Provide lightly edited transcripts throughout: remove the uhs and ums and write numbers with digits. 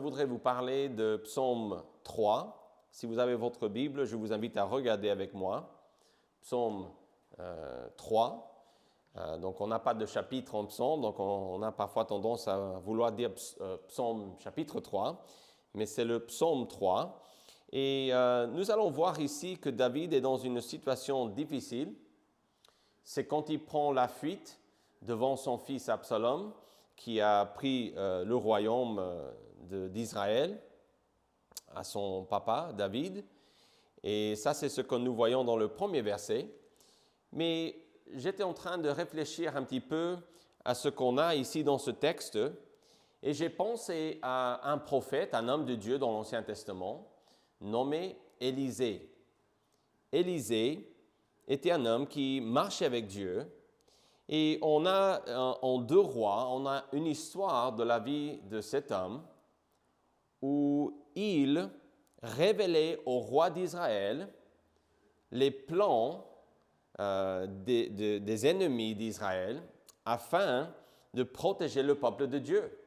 Je voudrais vous parler de Psaume 3. Si vous avez votre Bible, je vous invite à regarder avec moi. Psaume 3. Donc, on n'a pas de chapitre en psaume, donc on a parfois tendance à vouloir dire Psaume chapitre 3, mais c'est le Psaume 3. Et nous allons voir ici que David est dans une situation difficile. C'est quand il prend la fuite devant son fils Absalom, qui a pris le royaume d'Israël à son papa, David. Et ça, c'est ce que nous voyons dans le premier verset. Mais j'étais en train de réfléchir un petit peu à ce qu'on a ici dans ce texte, et j'ai pensé à un prophète, un homme de Dieu dans l'Ancien Testament, nommé Élisée. Élisée était un homme qui marchait avec Dieu, et on a en 2 Rois, on a une histoire de la vie de cet homme où il révélait au roi d'Israël les plans des ennemis d'Israël afin de protéger le peuple de Dieu.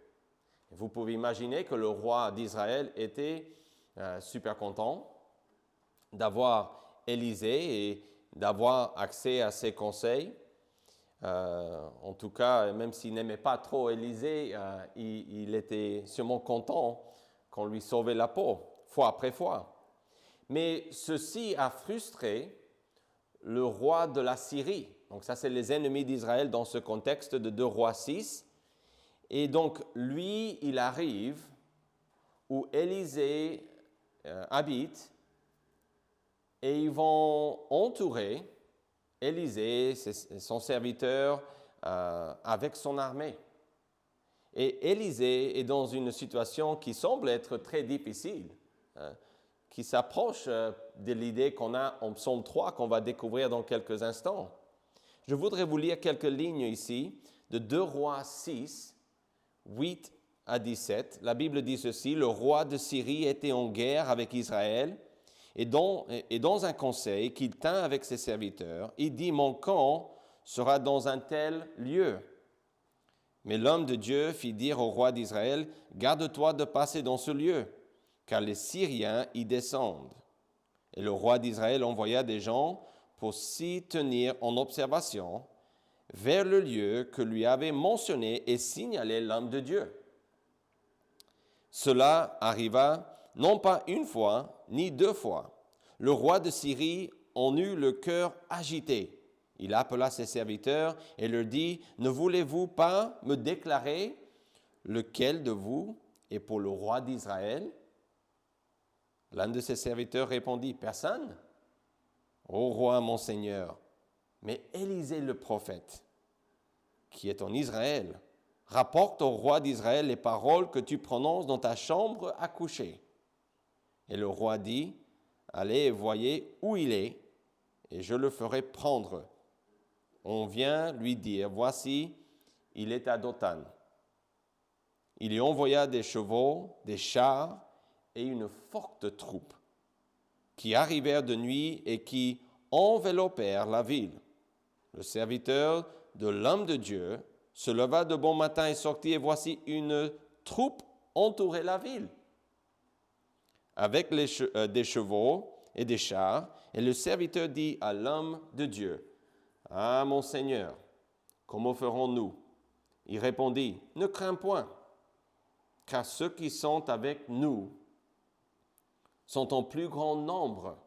Vous pouvez imaginer que le roi d'Israël était super content d'avoir Élisée et d'avoir accès à ses conseils. En tout cas, même s'il n'aimait pas trop Élisée, il était sûrement content qu'on lui sauvait la peau, fois après fois. Mais ceci a frustré le roi de la Syrie. Donc ça, c'est les ennemis d'Israël dans ce contexte de 2 Rois 6. Et donc, lui, il arrive où Élisée habite, et ils vont entourer Élisée, son serviteur, avec son armée. Et Élisée est dans une situation qui semble être très difficile, qui s'approche de l'idée qu'on a en Psaume 3, qu'on va découvrir dans quelques instants. Je voudrais vous lire quelques lignes ici, de 2 Rois 6, 8 à 17. La Bible dit ceci: « Le roi de Syrie était en guerre avec Israël, et dans un conseil qu'il tint avec ses serviteurs, il dit, « Mon camp sera dans un tel lieu. » Mais l'homme de Dieu fit dire au roi d'Israël, « Garde-toi de passer dans ce lieu, car les Syriens y descendent. » Et le roi d'Israël envoya des gens pour s'y tenir en observation vers le lieu que lui avait mentionné et signalé l'homme de Dieu. Cela arriva non pas une fois, ni 2 fois. Le roi de Syrie en eut le cœur agité. Il appela ses serviteurs et leur dit, « Ne voulez-vous pas me déclarer lequel de vous est pour le roi d'Israël ?» L'un de ses serviteurs répondit, « Personne, ô roi mon seigneur, mais Élisée le prophète, qui est en Israël, rapporte au roi d'Israël les paroles que tu prononces dans ta chambre à coucher. » Et le roi dit, « Allez et voyez où il est, et je le ferai prendre. » On vient lui dire, « Voici, il est à Dothan. » Il y envoya des chevaux, des chars et une forte troupe qui arrivèrent de nuit et qui enveloppèrent la ville. Le serviteur de l'homme de Dieu se leva de bon matin et sortit, et voici une troupe entourait la ville, avec des chevaux et des chars. Et le serviteur dit à l'homme de Dieu, « Ah, mon Seigneur, comment ferons-nous » Il répondit, « Ne crains point, car ceux qui sont avec nous sont en plus grand nombre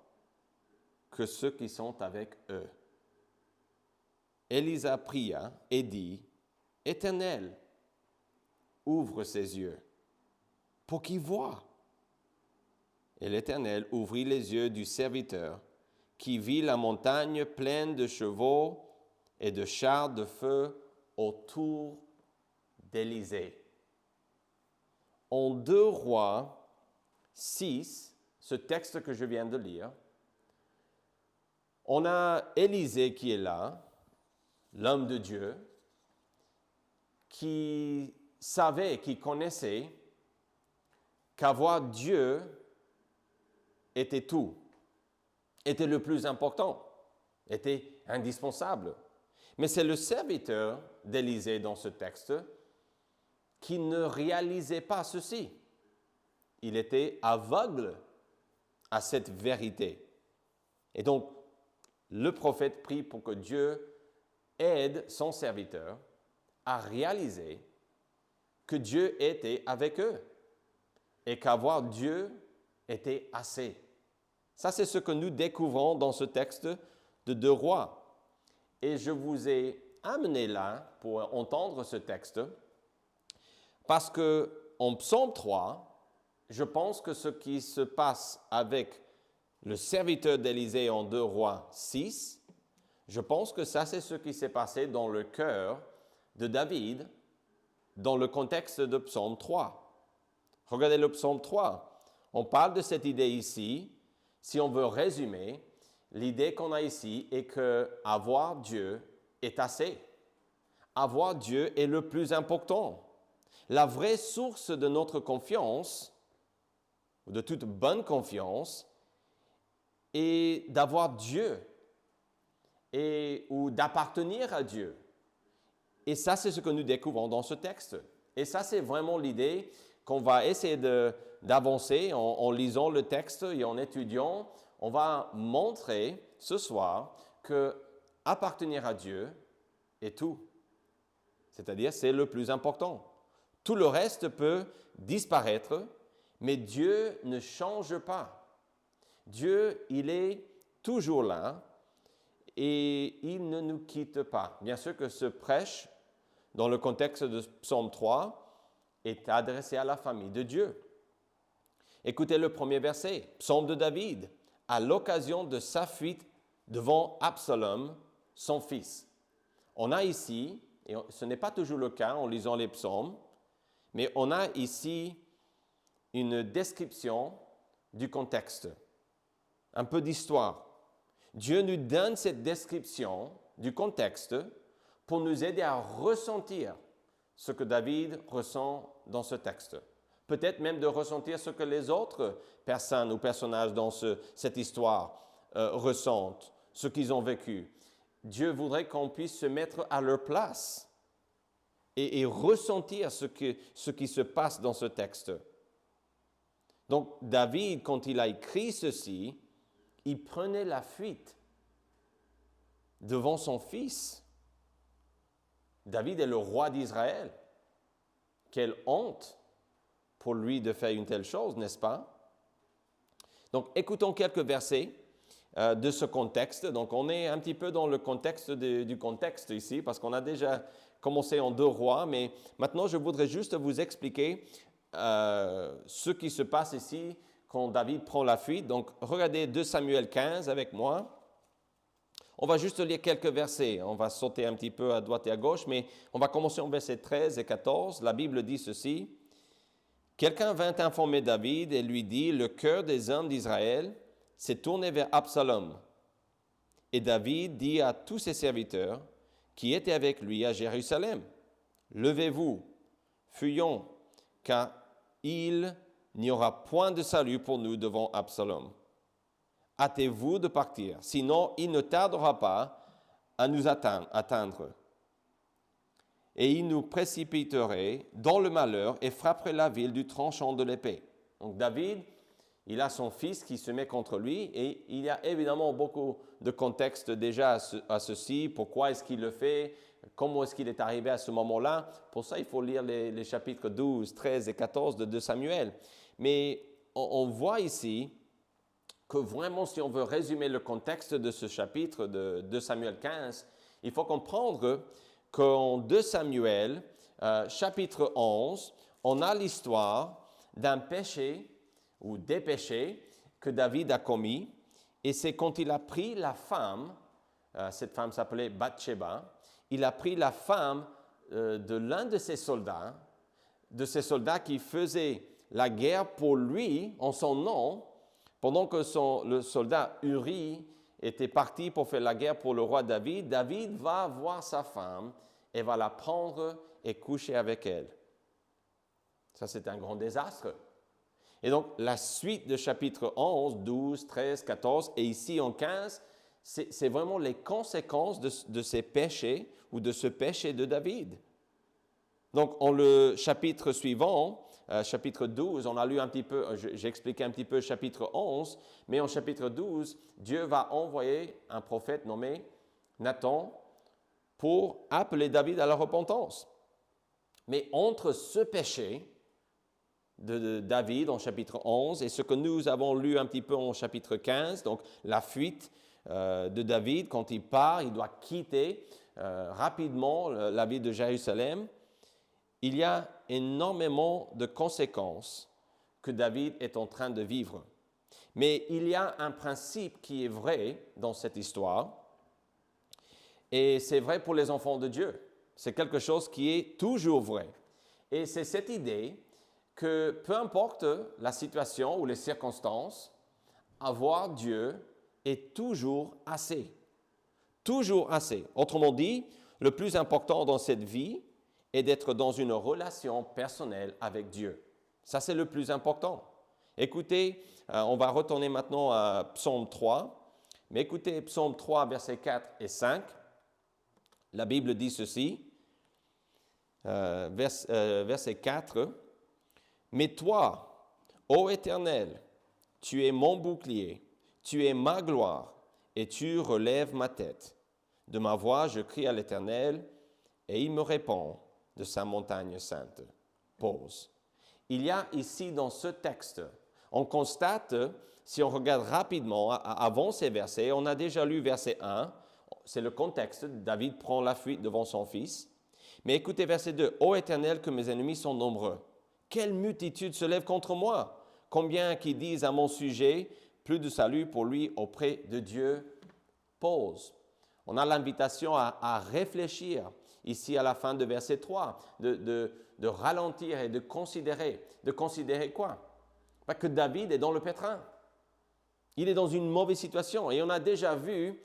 que ceux qui sont avec eux. » Élisa pria et dit, « Éternel, ouvre ses yeux pour qu'il voie. » Et l'Éternel ouvrit les yeux du serviteur, qui vit la montagne pleine de chevaux et de chars de feu autour d'Élisée. En 2 Rois 6, ce texte que je viens de lire, on a Élisée qui est là, l'homme de Dieu, qui savait, qui connaissait qu'avoir Dieu était tout, était le plus important, était indispensable. Mais c'est le serviteur d'Élisée dans ce texte qui ne réalisait pas ceci. il était aveugle à cette vérité. Et donc, le prophète prie pour que Dieu aide son serviteur à réaliser que Dieu était avec eux et qu'avoir Dieu était assez. Ça, c'est ce que nous découvrons dans ce texte de 2 Rois. Et je vous ai amené là pour entendre ce texte parce qu'en Psaume 3, je pense que ce qui se passe avec le serviteur d'Élisée en 2 Rois 6, je pense que ça, c'est ce qui s'est passé dans le cœur de David dans le contexte de Psaume 3. Regardez le Psaume 3. On parle de cette idée ici. Si on veut résumer, l'idée qu'on a ici est que avoir Dieu est assez. Avoir Dieu est le plus important. La vraie source de notre confiance, de toute bonne confiance, est d'avoir Dieu ou d'appartenir à Dieu. Et ça, c'est ce que nous découvrons dans ce texte. Et ça, c'est vraiment l'idée qu'on va essayer d'avancer en lisant le texte et en étudiant. On va montrer ce soir que appartenir à Dieu est tout. C'est-à-dire, c'est le plus important. Tout le reste peut disparaître, mais Dieu ne change pas. Dieu, il est toujours là et il ne nous quitte pas. Bien sûr que ce prêche, dans le contexte de Psaume 3, est adressé à la famille de Dieu. Écoutez le premier verset, Psaume de David, à l'occasion de sa fuite devant Absalom, son fils. On a ici, et ce n'est pas toujours le cas en lisant les psaumes, mais on a ici une description du contexte, un peu d'histoire. Dieu nous donne cette description du contexte pour nous aider à ressentir ce que David ressent dans ce texte. Peut-être même de ressentir ce que les autres personnes ou personnages dans cette histoire ressentent, ce qu'ils ont vécu. Dieu voudrait qu'on puisse se mettre à leur place et ressentir ce qui se passe dans ce texte. Donc, David, quand il a écrit ceci, il prenait la fuite devant son fils. David est le roi d'Israël. Quelle honte pour lui de faire une telle chose, n'est-ce pas? Donc, écoutons quelques versets de ce contexte. Donc, on est un petit peu dans le contexte du contexte ici, parce qu'on a déjà commencé en 2 Rois, mais maintenant, je voudrais juste vous expliquer ce qui se passe ici quand David prend la fuite. Donc, regardez 2 Samuel 15 avec moi. On va juste lire quelques versets. On va sauter un petit peu à droite et à gauche, mais on va commencer en versets 13 et 14. La Bible dit ceci. « Quelqu'un vint informer David et lui dit, « Le cœur des hommes d'Israël s'est tourné vers Absalom. » Et David dit à tous ses serviteurs qui étaient avec lui à Jérusalem, « Levez-vous, fuyons, car il n'y aura point de salut pour nous devant Absalom. Hâtez-vous de partir, sinon il ne tardera pas à nous atteindre. Et il nous précipiterait dans le malheur et frapperait la ville du tranchant de l'épée. » Donc David, il a son fils qui se met contre lui et il y a évidemment beaucoup de contexte déjà à ceci. Pourquoi est-ce qu'il le fait? Comment est-ce qu'il est arrivé à ce moment-là? Pour ça, il faut lire les chapitres 12, 13 et 14 de 2 Samuel. Mais on voit ici que vraiment, si on veut résumer le contexte de ce chapitre de 2 Samuel 15, il faut comprendre qu'en 2 Samuel, chapitre 11, on a l'histoire d'un péché ou des péchés que David a commis. Et c'est quand il a pris la femme, cette femme s'appelait Bathsheba, il a pris la femme de l'un de ses soldats qui faisait la guerre pour lui en son nom, pendant que le soldat Uri était parti pour faire la guerre pour le roi David. David va voir sa femme et va la prendre et coucher avec elle. Ça, c'est un grand désastre. Et donc, la suite de chapitre 11, 12, 13, 14 et ici en 15, c'est vraiment les conséquences de ces péchés ou de ce péché de David. Donc, en le chapitre suivant, chapitre 12, on a lu un petit peu, j'ai expliqué un petit peu chapitre 11, mais en chapitre 12, Dieu va envoyer un prophète nommé Nathan pour appeler David à la repentance. Mais entre ce péché de David en chapitre 11 et ce que nous avons lu un petit peu en chapitre 15, donc la fuite de David, quand il part, il doit quitter rapidement la ville de Jérusalem, il y a énormément de conséquences que David est en train de vivre. Mais il y a un principe qui est vrai dans cette histoire, et c'est vrai pour les enfants de Dieu. C'est quelque chose qui est toujours vrai. Et c'est cette idée que peu importe la situation ou les circonstances, avoir Dieu est toujours assez. Toujours assez. Autrement dit, le plus important dans cette vie est d'être dans une relation personnelle avec Dieu. Ça, c'est le plus important. Écoutez, on va retourner maintenant à Psaume 3, mais écoutez Psaume 3, versets 4 et 5. La Bible dit ceci, verset 4, « Mais toi, ô Éternel, tu es mon bouclier, tu es ma gloire, et tu relèves ma tête. De ma voix, je crie à l'Éternel, et il me répond de sa montagne sainte. » Pause. Il y a ici dans ce texte, on constate, si on regarde rapidement avant ces versets, on a déjà lu verset 1, c'est le contexte, David prend la fuite devant son fils. Mais écoutez verset 2, « Ô Éternel, que mes ennemis sont nombreux. Quelle multitude se lève contre moi? Combien qui disent à mon sujet, plus de salut pour lui auprès de Dieu. » Pause. On a l'invitation à réfléchir ici à la fin de verset 3, de ralentir et de considérer. De considérer quoi? Parce que David est dans le pétrin. Il est dans une mauvaise situation et on a déjà vu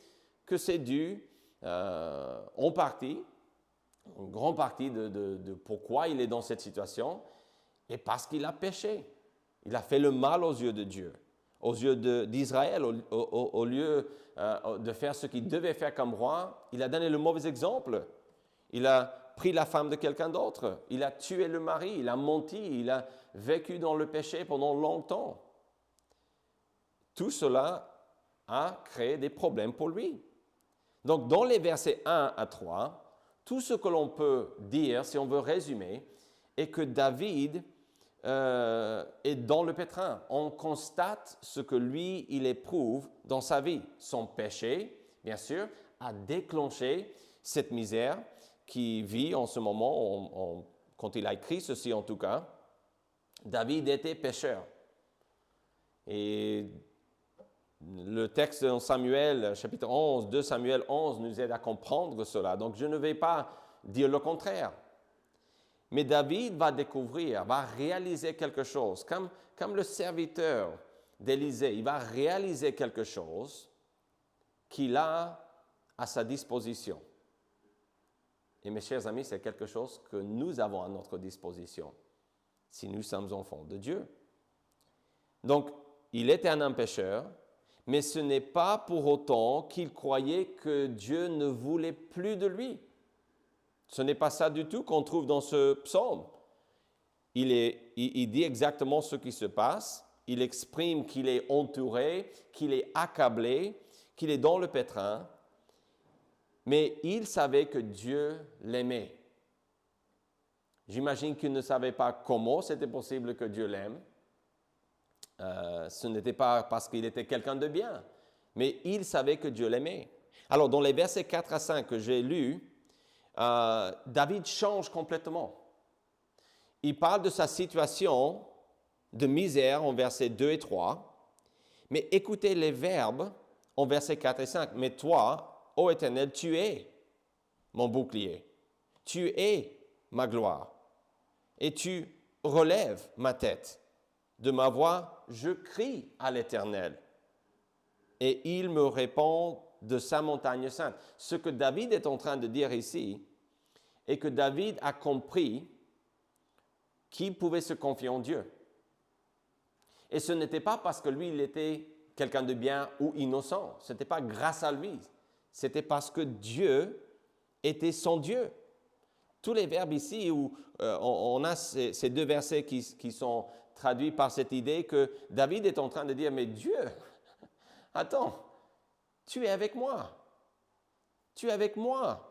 que c'est dû en partie, une grande partie de pourquoi il est dans cette situation, et parce qu'il a péché. Il a fait le mal aux yeux de Dieu, aux yeux d'Israël. Au lieu de faire ce qu'il devait faire comme roi, il a donné le mauvais exemple. Il a pris la femme de quelqu'un d'autre. Il a tué le mari, il a menti, il a vécu dans le péché pendant longtemps. Tout cela a créé des problèmes pour lui. Donc, dans les versets 1 à 3, tout ce que l'on peut dire, si on veut résumer, est que David est dans le pétrin. On constate ce que lui, il éprouve dans sa vie. Son péché, bien sûr, a déclenché cette misère qu'il vit en ce moment, quand il a écrit ceci en tout cas. David était pécheur. Et le texte en Samuel, chapitre 11, 2 Samuel 11, nous aide à comprendre cela. Donc, je ne vais pas dire le contraire. Mais David va découvrir, va réaliser quelque chose. Comme le serviteur d'Élisée, il va réaliser quelque chose qu'il a à sa disposition. Et mes chers amis, c'est quelque chose que nous avons à notre disposition, si nous sommes enfants de Dieu. Donc, il était un homme pécheur, mais ce n'est pas pour autant qu'il croyait que Dieu ne voulait plus de lui. Ce n'est pas ça du tout qu'on trouve dans ce psaume. Il dit exactement ce qui se passe. Il exprime qu'il est entouré, qu'il est accablé, qu'il est dans le pétrin. Mais il savait que Dieu l'aimait. J'imagine qu'il ne savait pas comment c'était possible que Dieu l'aime. Ce n'était pas parce qu'il était quelqu'un de bien, mais il savait que Dieu l'aimait. Alors, dans les versets 4 à 5 que j'ai lus, David change complètement. Il parle de sa situation de misère en versets 2 et 3, mais écoutez les verbes en versets 4 et 5. « Mais toi, ô Éternel, tu es mon bouclier, tu es ma gloire, et tu relèves ma tête. De ma voix, je crie à l'Éternel, et il me répond de sa montagne sainte. » Ce que David est en train de dire ici est que David a compris qu'il pouvait se confier en Dieu. Et ce n'était pas parce que lui, il était quelqu'un de bien ou innocent. Ce n'était pas grâce à lui. C'était parce que Dieu était son Dieu. Tous les verbes ici où on a ces deux versets qui sont traduits par cette idée que David est en train de dire, mais Dieu, attends, tu es avec moi. Tu es avec moi.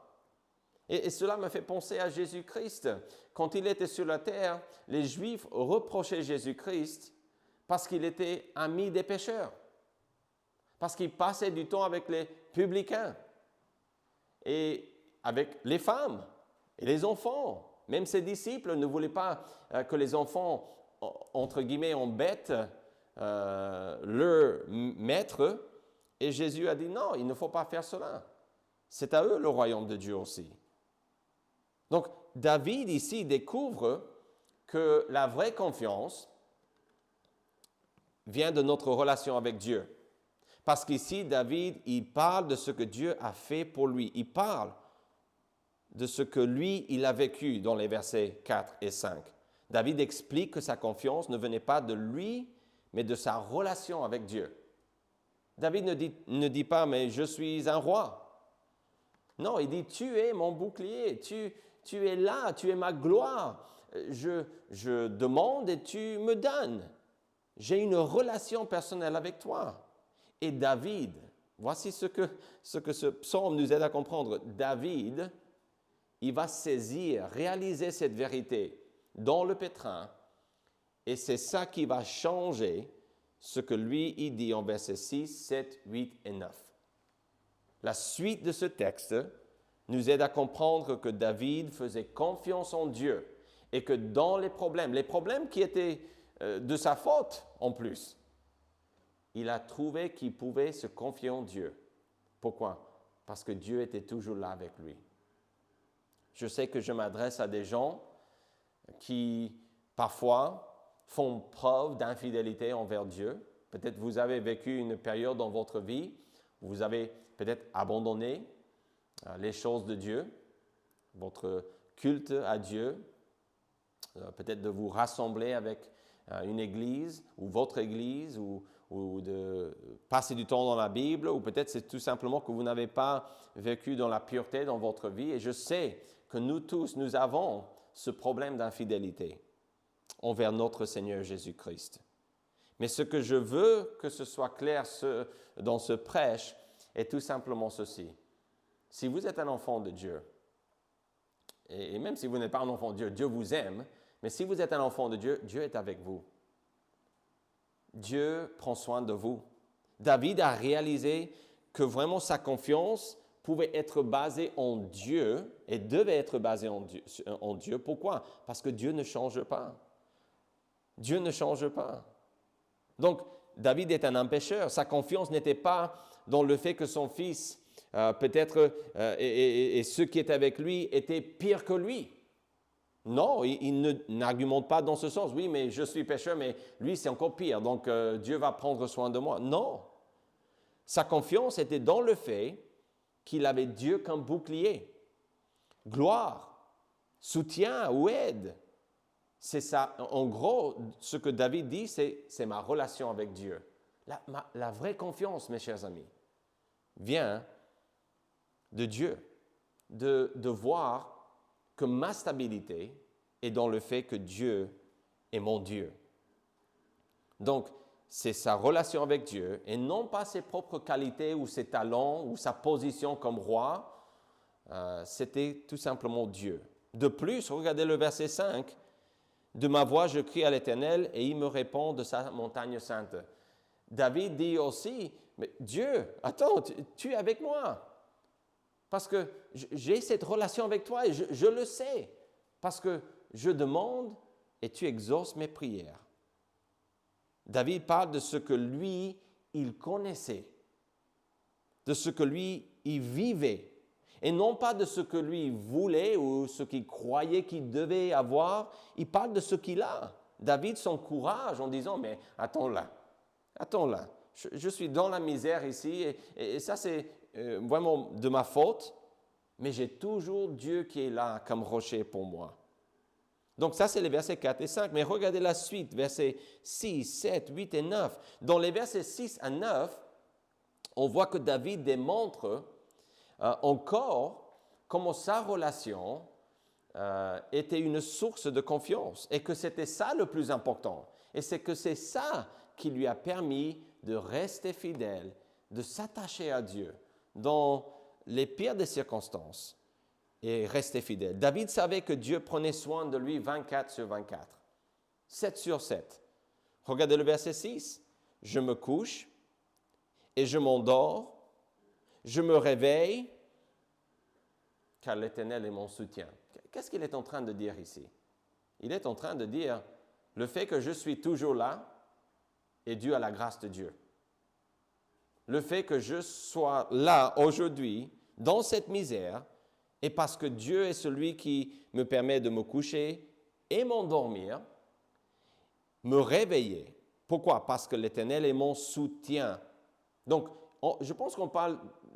Et cela me fait penser à Jésus-Christ. Quand il était sur la terre, les Juifs reprochaient Jésus-Christ parce qu'il était ami des pécheurs, parce qu'il passait du temps avec les publicains et avec les femmes et les enfants. Même ses disciples ne voulaient pas que les enfants, entre guillemets, embêtent leur maître. Et Jésus a dit non, il ne faut pas faire cela. C'est à eux le royaume de Dieu aussi. Donc, David ici découvre que la vraie confiance vient de notre relation avec Dieu. Parce qu'ici, David, il parle de ce que Dieu a fait pour lui. Il parle de ce que lui, il a vécu dans les versets 4 et 5. David explique que sa confiance ne venait pas de lui, mais de sa relation avec Dieu. David ne dit pas, mais je suis un roi. Non, il dit, tu es mon bouclier, tu es là, tu es ma gloire. Je demande et tu me donnes. J'ai une relation personnelle avec toi. Et David, voici ce que ce psaume nous aide à comprendre. David, il va saisir, réaliser cette vérité dans le pétrin. Et c'est ça qui va changer ce que lui, il dit en versets 6, 7, 8 et 9. La suite de ce texte nous aide à comprendre que David faisait confiance en Dieu et que dans les problèmes qui étaient de sa faute en plus, il a trouvé qu'il pouvait se confier en Dieu. Pourquoi? Parce que Dieu était toujours là avec lui. Je sais que je m'adresse à des gens qui, parfois, font preuve d'infidélité envers Dieu. Peut-être vous avez vécu une période dans votre vie où vous avez peut-être abandonné les choses de Dieu, votre culte à Dieu, peut-être de vous rassembler avec une église ou votre église ou de passer du temps dans la Bible, ou peut-être c'est tout simplement que vous n'avez pas vécu dans la pureté dans votre vie. Et je sais que nous tous, nous avons ce problème d'infidélité envers notre Seigneur Jésus-Christ. Mais ce que je veux que ce soit clair dans ce prêche est tout simplement ceci. Si vous êtes un enfant de Dieu, et même si vous n'êtes pas un enfant de Dieu, Dieu vous aime, mais si vous êtes un enfant de Dieu, Dieu est avec vous. Dieu prend soin de vous. David a réalisé que vraiment sa confiance pouvait être basée en Dieu et devait être basée en Dieu. Pourquoi? Parce que Dieu ne change pas. Dieu ne change pas. Donc, David est un empêcheur. Sa confiance n'était pas dans le fait que son fils, peut-être, et ceux qui étaient avec lui, étaient pires que lui. Non, il n'argumente pas dans ce sens. Oui, mais je suis pécheur, mais lui, c'est encore pire. Donc, Dieu va prendre soin de moi. Non. Sa confiance était dans le fait qu'il avait Dieu comme bouclier, gloire, soutien ou aide. C'est ça. En gros, ce que David dit, c'est ma relation avec Dieu. La vraie confiance, mes chers amis, vient de Dieu, de voir que ma stabilité est dans le fait que Dieu est mon Dieu. Donc, c'est sa relation avec Dieu et non pas ses propres qualités ou ses talents ou sa position comme roi. C'était tout simplement Dieu. De plus, regardez le verset 5. « De ma voix, je crie à l'Éternel et il me répond de sa montagne sainte. » David dit aussi, « Mais Dieu, attends, tu es avec moi. » Parce que j'ai cette relation avec toi et je le sais. Parce que je demande et tu exauces mes prières. David parle de ce que lui, il connaissait. De ce que lui, il vivait. Et non pas de ce que lui voulait ou ce qu'il croyait qu'il devait avoir. Il parle de ce qu'il a. David s'encourage en disant, mais attends là. Je suis dans la misère ici et ça c'est vraiment de ma faute, mais j'ai toujours Dieu qui est là comme rocher pour moi. Donc ça c'est les versets 4 et 5, mais regardez la suite, versets 6, 7, 8 et 9. Dans les versets 6 à 9, on voit que David démontre encore comment sa relation était une source de confiance et que c'était ça le plus important. Et c'est que c'est ça qui lui a permis de rester fidèle, de s'attacher à Dieu dans les pires des circonstances et rester fidèle. David savait que Dieu prenait soin de lui 24/24, 7/7. Regardez le verset 6. « Je me couche et je m'endors, je me réveille, car l'Éternel est mon soutien. » Qu'est-ce qu'il est en train de dire ici? Il est en train de dire, le fait que je suis toujours là est dû à la grâce de Dieu. Le fait que je sois là aujourd'hui, dans cette misère, est parce que Dieu est celui qui me permet de me coucher et m'endormir, me réveiller. Pourquoi? Parce que l'Éternel est mon soutien. Donc, je pense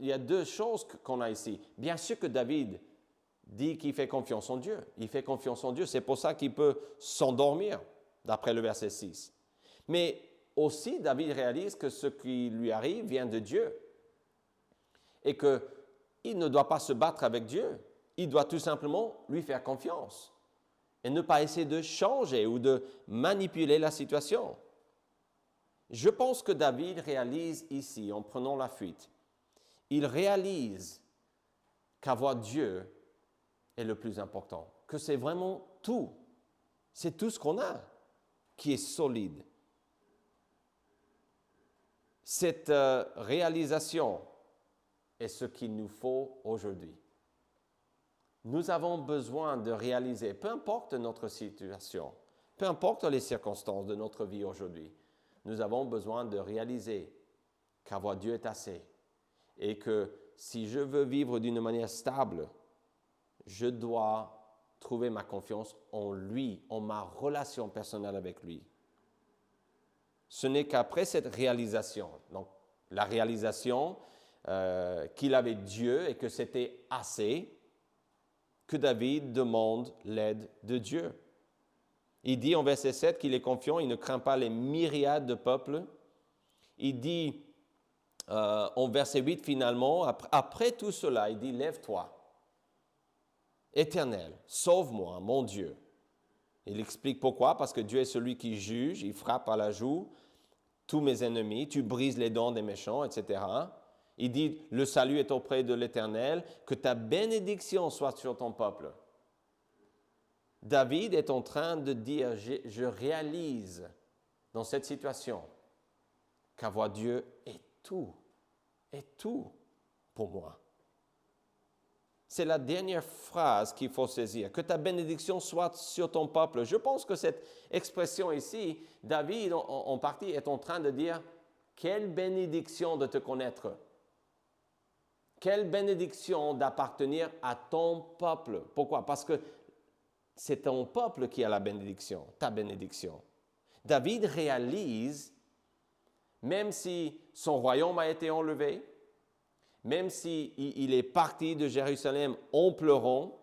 il y a deux choses qu'on a ici. Bien sûr que David dit qu'il fait confiance en Dieu. Il fait confiance en Dieu. C'est pour ça qu'il peut s'endormir, d'après le verset 6. Mais aussi, David réalise que ce qui lui arrive vient de Dieu et qu'il ne doit pas se battre avec Dieu. Il doit tout simplement lui faire confiance et ne pas essayer de changer ou de manipuler la situation. Je pense que David réalise ici, en prenant la fuite, il réalise qu'avoir Dieu est le plus important, que c'est vraiment tout. C'est tout ce qu'on a qui est solide. Cette réalisation est ce qu'il nous faut aujourd'hui. Nous avons besoin de réaliser, peu importe notre situation, peu importe les circonstances de notre vie aujourd'hui, nous avons besoin de réaliser qu'avoir Dieu est assez et que si je veux vivre d'une manière stable, je dois trouver ma confiance en lui, en ma relation personnelle avec lui. Ce n'est qu'après cette réalisation, donc la réalisation qu'il avait Dieu et que c'était assez, que David demande l'aide de Dieu. Il dit en verset 7 qu'il est confiant, il ne craint pas les myriades de peuples. Il dit en verset 8 finalement, après tout cela, il dit « Lève-toi, Éternel, sauve-moi, mon Dieu. » Il explique pourquoi, parce que Dieu est celui qui juge, il frappe à la joue tous mes ennemis, tu brises les dents des méchants, etc. Il dit « Le salut est auprès de l'Éternel, que ta bénédiction soit sur ton peuple. » David est en train de dire, je réalise dans cette situation qu'avoir Dieu est tout pour moi. C'est la dernière phrase qu'il faut saisir, que ta bénédiction soit sur ton peuple. Je pense que cette expression ici, David en partie est en train de dire, quelle bénédiction de te connaître. Quelle bénédiction d'appartenir à ton peuple. Pourquoi? Parce que c'est ton peuple qui a la bénédiction, ta bénédiction. David réalise, même si son royaume a été enlevé, même s'il est parti de Jérusalem en pleurant,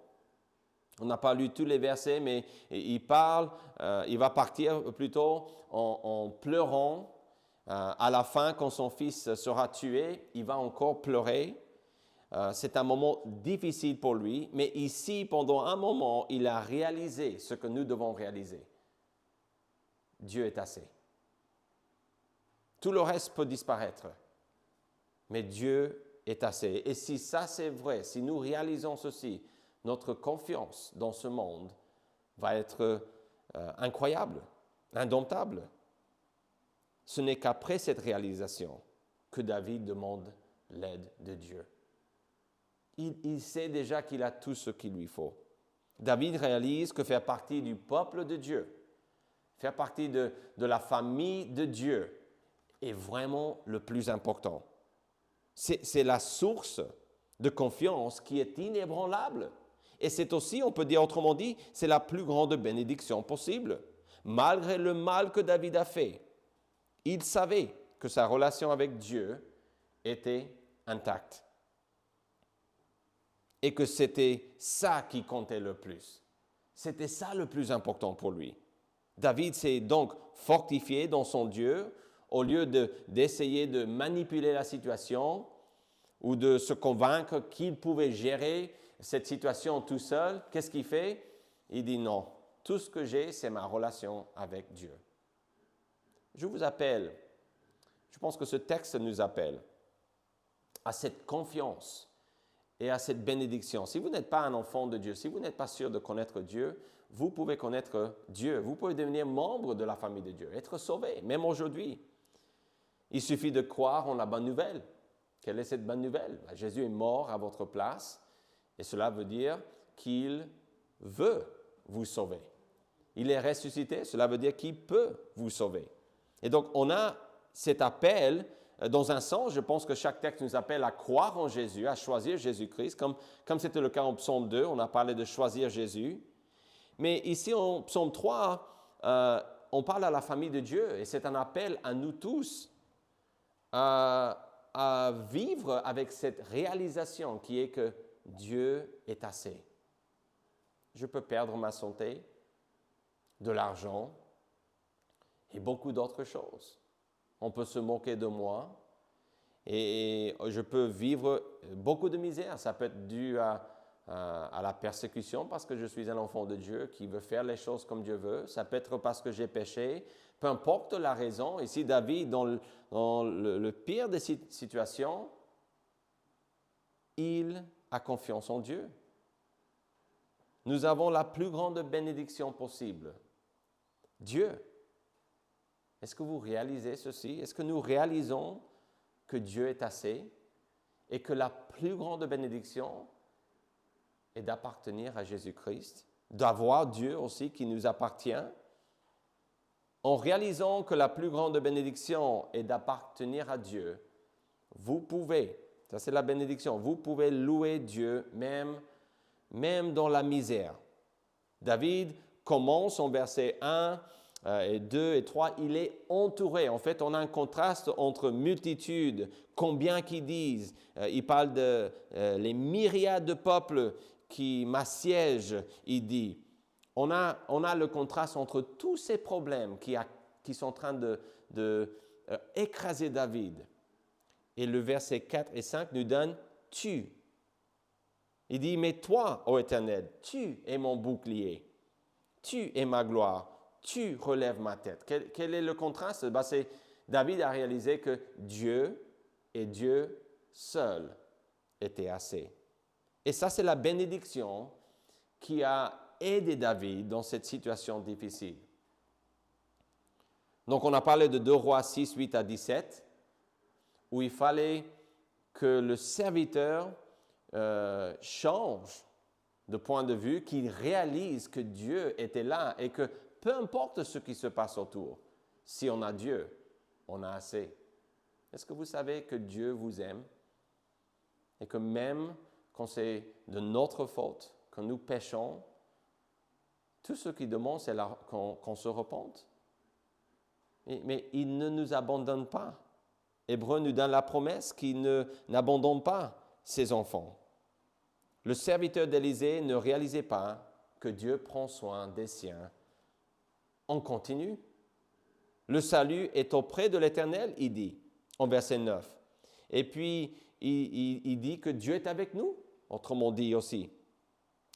on n'a pas lu tous les versets, mais il va partir plutôt en pleurant. À la fin, quand son fils sera tué, il va encore pleurer. C'est un moment difficile pour lui, mais ici, pendant un moment, il a réalisé ce que nous devons réaliser. Dieu est assez. Tout le reste peut disparaître, mais Dieu est assez. Et si ça c'est vrai, si nous réalisons ceci, notre confiance dans ce monde va être incroyable, indomptable. Ce n'est qu'après cette réalisation que David demande l'aide de Dieu. Il sait déjà qu'il a tout ce qu'il lui faut. David réalise que faire partie du peuple de Dieu, faire partie de la famille de Dieu est vraiment le plus important. C'est la source de confiance qui est inébranlable. Et c'est aussi, on peut dire autrement dit, c'est la plus grande bénédiction possible. Malgré le mal que David a fait, il savait que sa relation avec Dieu était intacte. Et que c'était ça qui comptait le plus. C'était ça le plus important pour lui. David s'est donc fortifié dans son Dieu au lieu d'essayer de manipuler la situation ou de se convaincre qu'il pouvait gérer cette situation tout seul, qu'est-ce qu'il fait? Il dit non, tout ce que j'ai, c'est ma relation avec Dieu. Je vous appelle, je pense que ce texte nous appelle à cette confiance et à cette bénédiction. Si vous n'êtes pas un enfant de Dieu, si vous n'êtes pas sûr de connaître Dieu, vous pouvez connaître Dieu. Vous pouvez devenir membre de la famille de Dieu, être sauvé, même aujourd'hui. Il suffit de croire en la bonne nouvelle. Quelle est cette bonne nouvelle? Jésus est mort à votre place et cela veut dire qu'il veut vous sauver. Il est ressuscité, cela veut dire qu'il peut vous sauver. Et donc, on a cet appel, dans un sens, je pense que chaque texte nous appelle à croire en Jésus, à choisir Jésus-Christ, comme c'était le cas en Psaume 2, on a parlé de choisir Jésus. Mais ici, en Psaume 3, on parle à la famille de Dieu et c'est un appel à nous tous à vivre avec cette réalisation qui est que Dieu est assez. Je peux perdre ma santé, de l'argent et beaucoup d'autres choses. On peut se moquer de moi et je peux vivre beaucoup de misère. Ça peut être dû à la persécution parce que je suis un enfant de Dieu qui veut faire les choses comme Dieu veut. Ça peut être parce que j'ai péché. Peu importe la raison. Ici, David, dans le pire des situations, il a confiance en Dieu. Nous avons la plus grande bénédiction possible. Dieu. Est-ce que vous réalisez ceci? Est-ce que nous réalisons que Dieu est assez et que la plus grande bénédiction est d'appartenir à Jésus-Christ, d'avoir Dieu aussi qui nous appartient? En réalisant que la plus grande bénédiction est d'appartenir à Dieu, vous pouvez, ça c'est la bénédiction, vous pouvez louer Dieu même dans la misère. David commence en versets 1 et 2 et 3, il est entouré. En fait, on a un contraste entre multitude, combien qu'ils disent. Il parle de les myriades de peuples qui m'assiègent, il dit. On a le contraste entre tous ces problèmes qui sont en train de écraser David. Et le verset 4 et 5 nous donne « tu ». Il dit « mais toi, ô Éternel, tu es mon bouclier, tu es ma gloire, tu relèves ma tête ». Quel est le contraste? C'est David a réalisé que Dieu et Dieu seul étaient assez. Et ça, c'est la bénédiction qui a aidé David dans cette situation difficile. Donc, on a parlé de 2 Rois 6, 8 à 17, où il fallait que le serviteur change de point de vue, qu'il réalise que Dieu était là et que peu importe ce qui se passe autour, si on a Dieu, on a assez. Est-ce que vous savez que Dieu vous aime et que même quand c'est de notre faute, quand nous péchons, tout ce qu'il demande, c'est qu'on se repente. Mais il ne nous abandonne pas. Hébreu nous donne la promesse qu'il n'abandonne pas ses enfants. Le serviteur d'Élisée ne réalisait pas que Dieu prend soin des siens. On continue. Le salut est auprès de l'Éternel, il dit, en verset 9. Et puis, il dit que Dieu est avec nous, autrement dit aussi.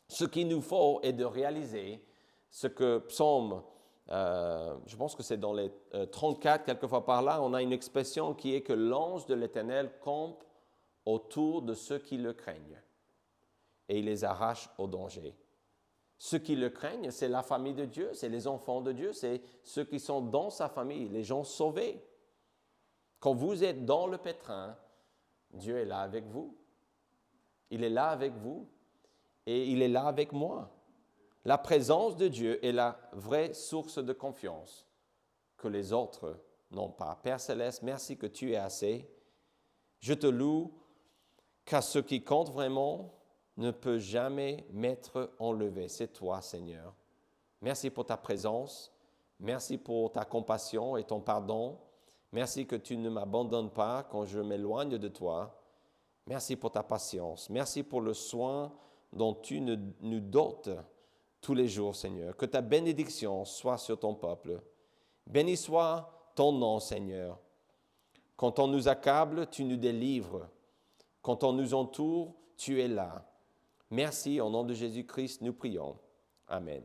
Ce qu'il nous faut est de réaliser ce que Psaume, je pense que c'est dans les 34, quelquefois par là, on a une expression qui est que l'ange de l'Éternel campe autour de ceux qui le craignent et il les arrache au danger. Ceux qui le craignent, c'est la famille de Dieu, c'est les enfants de Dieu, c'est ceux qui sont dans sa famille, les gens sauvés. Quand vous êtes dans le pétrin, Dieu est là avec vous. Il est là avec vous et il est là avec moi. La présence de Dieu est la vraie source de confiance que les autres n'ont pas. Père Céleste, merci que tu es assez. Je te loue car ce qui compte vraiment ne peut jamais m'être enlevé. C'est toi, Seigneur. Merci pour ta présence. Merci pour ta compassion et ton pardon. Merci que tu ne m'abandonnes pas quand je m'éloigne de toi. Merci pour ta patience. Merci pour le soin dont tu nous dotes tous les jours, Seigneur. Que ta bénédiction soit sur ton peuple. Béni soit ton nom, Seigneur. Quand on nous accable, tu nous délivres. Quand on nous entoure, tu es là. Merci, au nom de Jésus-Christ, nous prions. Amen.